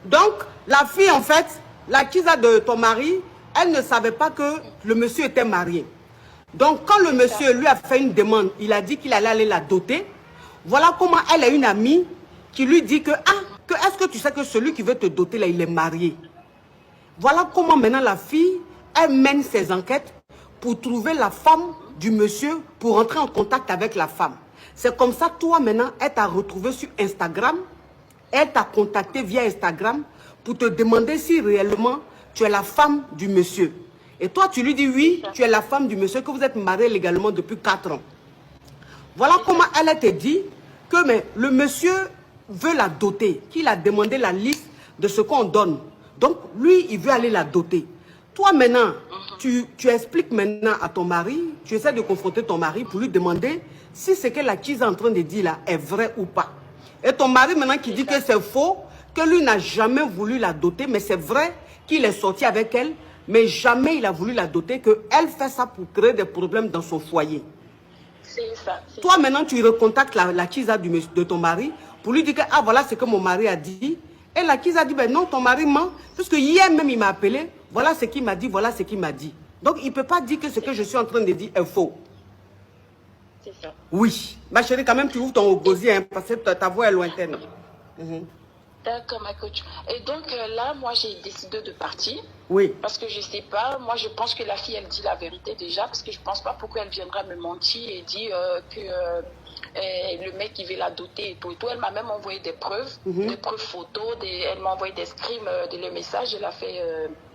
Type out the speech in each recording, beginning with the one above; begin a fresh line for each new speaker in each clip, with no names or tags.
Donc, la fille, en fait, la Kisa de ton mari, elle ne savait pas que le monsieur était marié. Donc, quand le monsieur lui a fait une demande, il a dit qu'il allait aller la doter. Voilà comment elle a une amie qui lui dit que, est-ce que tu sais que celui qui veut te doter, là, il est marié? Voilà comment maintenant la fille, elle mène ses enquêtes pour trouver la femme du monsieur, pour entrer en contact avec la femme. C'est comme ça, toi maintenant, elle t'a retrouvé sur Instagram, elle t'a contacté via Instagram pour te demander si réellement tu es la femme du monsieur. Et toi, tu lui dis oui, tu es la femme du monsieur, que vous êtes mariés légalement depuis 4 ans. Voilà comment elle te dit que mais, le monsieur veut la doter, qu'il a demandé la liste de ce qu'on donne. Donc, lui, il veut aller la doter. Toi, maintenant, tu expliques maintenant à ton mari, tu essaies de confronter ton mari pour lui demander si ce que la Kisa est en train de dire là est vrai ou pas. Et ton mari, maintenant, qui dit que c'est faux, que lui n'a jamais voulu la doter, mais c'est vrai qu'il est sorti avec elle, mais jamais il a voulu la doter, qu'elle fait ça pour créer des problèmes dans son foyer.
C'est ça.
Toi, maintenant, tu recontactes la Kisa de ton mari pour lui dire que, ah, voilà ce que mon mari a dit. Et la Kisa dit, ben non, ton mari ment. Parce que hier même, il m'a appelé. Voilà ce qu'il m'a dit, voilà ce qu'il m'a dit. Donc, il ne peut pas dire que ce que je suis en train de dire est faux.
C'est ça.
Oui. Ma chérie, quand même, tu ouvres ton gosier, hein, parce que ta voix est lointaine.
D'accord, ma coach. Et donc là, moi, j'ai décidé de partir.
Oui.
Parce que je ne sais pas, moi, je pense que la fille, elle dit la vérité déjà, parce que je ne pense pas pourquoi elle viendra me mentir et dire que le mec, il veut la doter et tout. Et tout. Elle m'a même envoyé des preuves, des preuves photos, elle m'a envoyé des screens, le message, elle a fait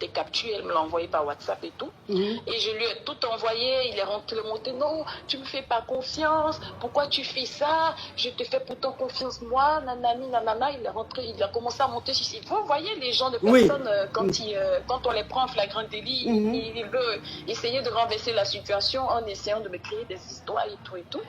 des captures, elle me l'a envoyé par WhatsApp et tout. Et je lui ai tout envoyé, il est rentré, monté, non, tu me fais pas confiance, pourquoi tu fais ça, je te fais pourtant confiance, moi, nanani, nanana, il est rentré, il a commencé à monter sur ses... Vous voyez les gens de personnes, quand on les prend en flagrant délit, ils veulent essayer de renverser la situation en essayant de me créer des histoires et tout et tout.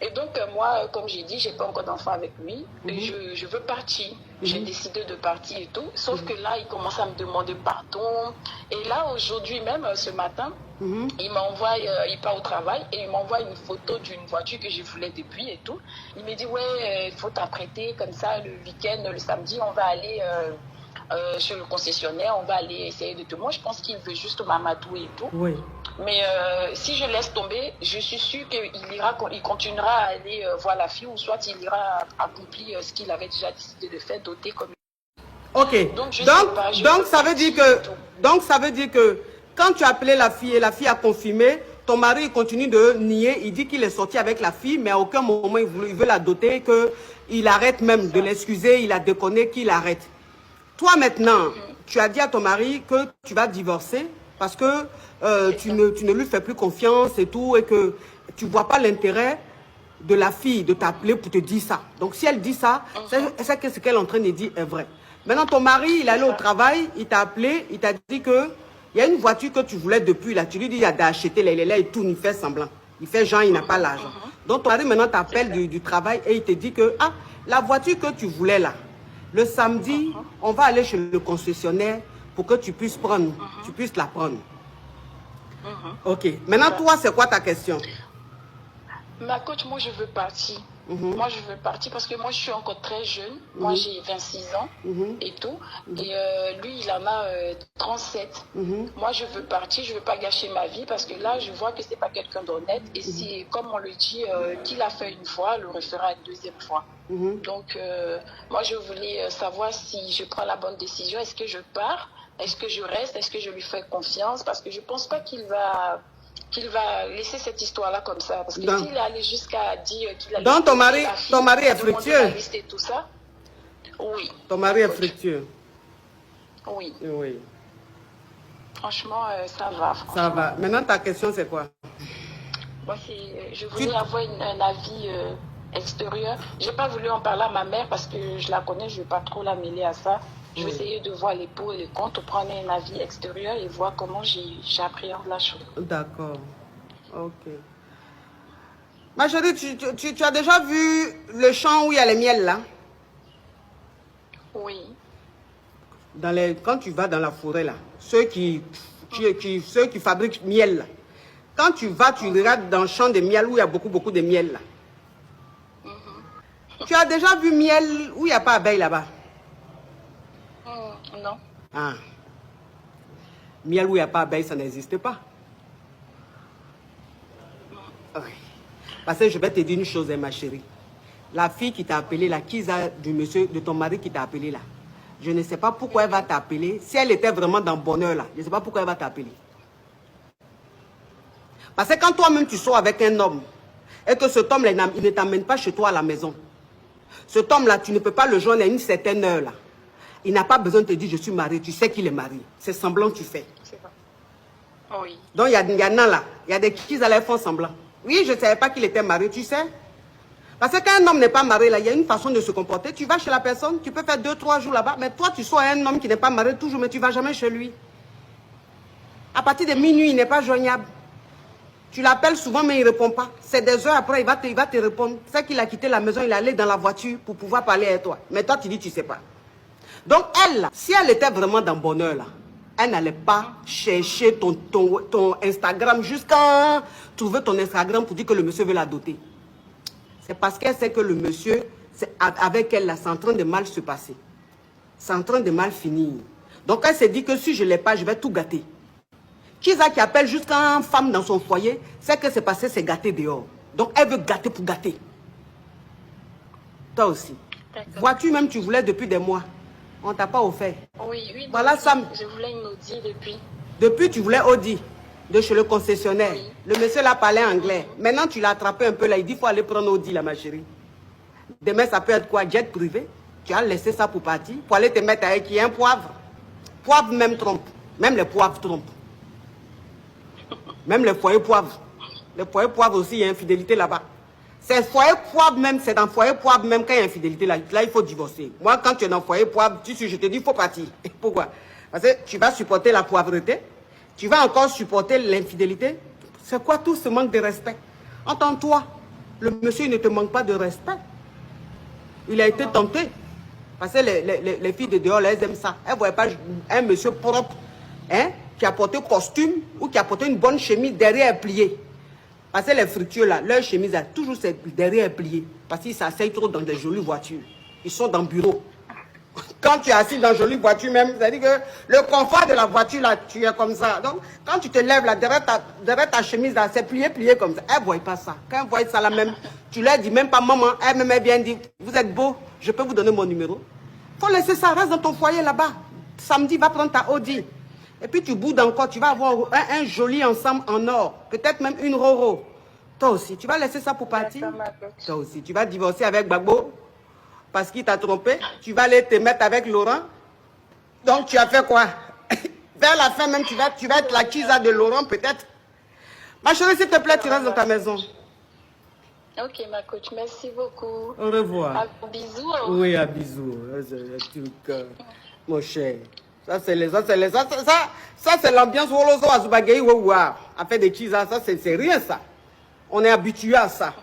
Et donc, moi, comme j'ai dit, j'ai pas encore d'enfant avec lui. Et je veux partir. J'ai décidé de partir et tout. Sauf que là, il commence à me demander pardon. Et là, aujourd'hui même, ce matin, il m'envoie, il part au travail et il m'envoie une photo d'une voiture que je voulais depuis et tout. Il me dit, ouais, il faut t'apprêter comme ça le week-end, le samedi, on va aller... chez le concessionnaire, on va aller essayer de tout. Moi, je pense qu'il veut juste m'amadouer et tout. Oui. Mais si je laisse tomber, je suis sûre qu'il continuera à aller voir la fille ou soit il ira accomplir ce qu'il avait déjà décidé de faire, doter comme...
Ok. Donc ça veut dire que quand tu as appelé la fille et la fille a confirmé, ton mari il continue de nier, il dit qu'il est sorti avec la fille, mais à aucun moment il veut la doter, qu'il arrête même de l'excuser, il a déconné qu'il arrête. Toi maintenant, tu as dit à ton mari que tu vas divorcer parce que tu ne lui fais plus confiance et tout et que tu ne vois pas l'intérêt de la fille de t'appeler pour te dire ça. Donc si elle dit ça, c'est que ce qu'elle est en train de dire est vrai. Maintenant ton mari, il est allé au travail, il t'a appelé, il t'a dit que il y a une voiture que tu voulais depuis là, tu lui dis il a d'acheter, il est là, il tourne, il fait semblant. Il fait genre, il n'a pas l'argent. Donc ton mari maintenant t'appelle du travail et il te dit que la voiture que tu voulais là, le samedi, on va aller chez le concessionnaire pour que tu puisses prendre, tu puisses la prendre. Ok. Maintenant, toi, c'est quoi ta question?
Ma coach, moi, je veux partir. Moi, je veux partir parce que moi, je suis encore très jeune. Moi, j'ai 26 ans et tout. Et lui, il en a 37. Moi, je veux partir. Je ne veux pas gâcher ma vie parce que là, je vois que ce n'est pas quelqu'un d'honnête. Et si, comme on le dit, qu'il a fait une fois, le refera une deuxième fois. Donc, moi, je voulais savoir si je prends la bonne décision. Est-ce que je pars? Est-ce que je reste? Est-ce que je lui fais confiance? Parce que je ne pense pas qu'il va laisser cette histoire-là comme ça. Parce que s'il est allé jusqu'à dire qu'il a...
Donc, ton mari est fructueux?
Et tout ça, oui.
Ton mari est fructueux?
Oui.
Oui.
Franchement, ça va. Franchement.
Ça va. Maintenant, ta question, c'est quoi?
Moi, je voulais avoir un avis extérieur. Je n'ai pas voulu en parler à ma mère parce que je la connais, je ne vais pas trop la mêler à ça. Je vais essayer de voir les pour et les contre, prendre un avis extérieur et voir comment j'appréhende la chose. D'accord.
Ok. Ma chérie, tu as déjà vu le champ où il y a les miels là?
Oui.
Quand tu vas dans la forêt là, ceux qui fabriquent miel là, quand tu vas, tu regardes dans le champ de miel où il y a beaucoup de miel là. Tu as déjà vu miel où il n'y a pas abeille là-bas?
Non.
Ah. Miel où il n'y a pas abeille, ça n'existe pas. Oui. Parce que je vais te dire une chose, ma chérie. La fille qui t'a appelé là, du monsieur, de ton mari qui t'a appelé là, je ne sais pas pourquoi elle va t'appeler. Si elle était vraiment dans le bonheur là, je ne sais pas pourquoi elle va t'appeler. Parce que quand toi-même tu sors avec un homme, et que cet homme-là, il ne t'amène pas chez toi à la maison. Cet homme-là, tu ne peux pas le joindre à une certaine heure là. Il n'a pas besoin de te dire je suis marié, tu sais qu'il est marié. C'est semblant que tu fais.
C'est vrai. Oui.
Donc il y en a là, il y a des qui allaient faire semblant. Oui, je ne savais pas qu'il était marié, tu sais. Parce que quand un homme n'est pas marié, là, il y a une façon de se comporter. Tu vas chez la personne, tu peux faire 2-3 jours là-bas, mais toi, tu sois un homme qui n'est pas marié toujours, mais tu ne vas jamais chez lui. À partir de minuit, il n'est pas joignable. Tu l'appelles souvent, mais il ne répond pas. C'est des heures après, il va te répondre. C'est qu'il a quitté la maison, il est allé dans la voiture pour pouvoir parler avec toi. Mais toi, tu dis, tu ne sais pas. Donc, elle, là, si elle était vraiment dans le bonheur, là, elle n'allait pas chercher ton Instagram jusqu'à trouver ton Instagram pour dire que le monsieur veut la doter. C'est parce qu'elle sait que le monsieur, avec elle, là, c'est en train de mal se passer. C'est en train de mal finir. Donc, elle s'est dit que si je ne l'ai pas, je vais tout gâter. Qui appelle jusqu'à une femme dans son foyer, c'est que c'est passé, c'est gâté dehors. Donc, elle veut gâter pour gâter. Toi aussi. Vois-tu même, tu voulais depuis des mois. On ne t'a pas offert.
Oui.
Voilà, Sam.
Je voulais une Audi depuis.
Depuis, tu voulais Audi, de chez le concessionnaire.
Oui.
Le monsieur là parlait anglais. Maintenant, tu l'as attrapé un peu là. Il dit, il faut aller prendre Audi, là, ma chérie. Demain, ça peut être quoi? Jet privé. Tu as laissé ça pour partir. Pour aller te mettre avec qui? Un poivre. Poivre même trompe. Même les poivres trompent. Même les foyers poivre. Les foyers poivre aussi, il y a infidélité là-bas. C'est foyer poivre même, c'est dans foyer poivre même quand il y a infidélité là, il faut divorcer. Moi, quand tu es dans foyer poivre, je te dis, il faut partir. Pourquoi? Parce que tu vas supporter la poivreté, tu vas encore supporter l'infidélité. C'est quoi tout ce manque de respect? Entends-toi, le monsieur il ne te manque pas de respect. Il a été tenté. Parce que les filles de dehors, elles aiment ça. Elles ne voient pas un monsieur propre, hein, qui a porté costume ou qui a porté une bonne chemise derrière pliée. Parce que les fructueux là, leur chemise a toujours derrière plié. Parce qu'ils s'asseyent trop dans des jolies voitures. Ils sont dans le bureau. Quand tu es assis dans une jolie voiture même, c'est-à-dire que le confort de la voiture là, tu es comme ça. Donc, quand tu te lèves là, derrière ta chemise là, c'est plié comme ça. Elles ne voient pas ça. Quand elles voient ça là même, tu leur dis même pas maman, elle vient dire, vous êtes beau, je peux vous donner mon numéro. Il faut laisser ça, reste dans ton foyer là-bas. Samedi, va prendre ta Audi. Et puis tu boudes encore, tu vas avoir un joli ensemble en or. Peut-être même une Roro. Toi aussi, tu vas laisser ça pour partir. Toi aussi, tu vas divorcer avec Gbagbo parce qu'il t'a trompé. Tu vas aller te mettre avec Laurent. Donc tu as fait quoi? Vers la fin même, tu vas être la Kisa de Laurent peut-être. Ma chérie, s'il te plaît, tu restes dans ta maison.
Ok, ma coach, merci beaucoup.
Au revoir.
À bisous.
Oui, à bisous. Mon cher. Ça, c'est l'ambiance Wolozo Azubagei Wowa. A fait des Kisa, ça, c'est rien, ça. On est habitué à ça.